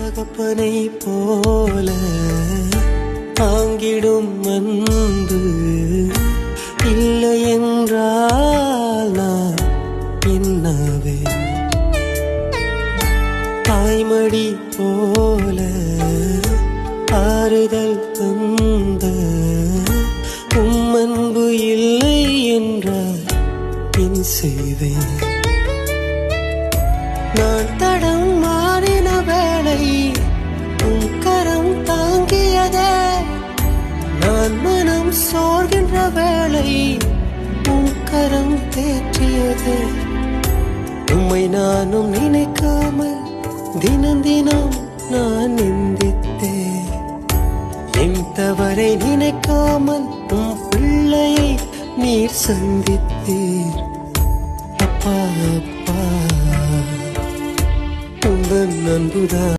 தகப்பனை போல தாங்கிடும் அன்பு இல்லை என்றால் நான் என்னவே. தாய்மடி போல ஆறுதல் தந்த அன்பு இல்லை என்றால் என் செய்வேன். நான் தடம் மாறின வேளை உன் கரம் தாங்கியதே. நான் மனம் சோர்கின்ற வேளை உன் கரம் தேற்றியதே. உம்மை நானும் நினைக்காமல் தினம் தினம் நான் நிந்தித்தேன். என் தவறை நினைக்காமல் உன் பிள்ளையை நீர் சந்தித்தீர். அப்பா அப்பா உந்தன் அன்புதான்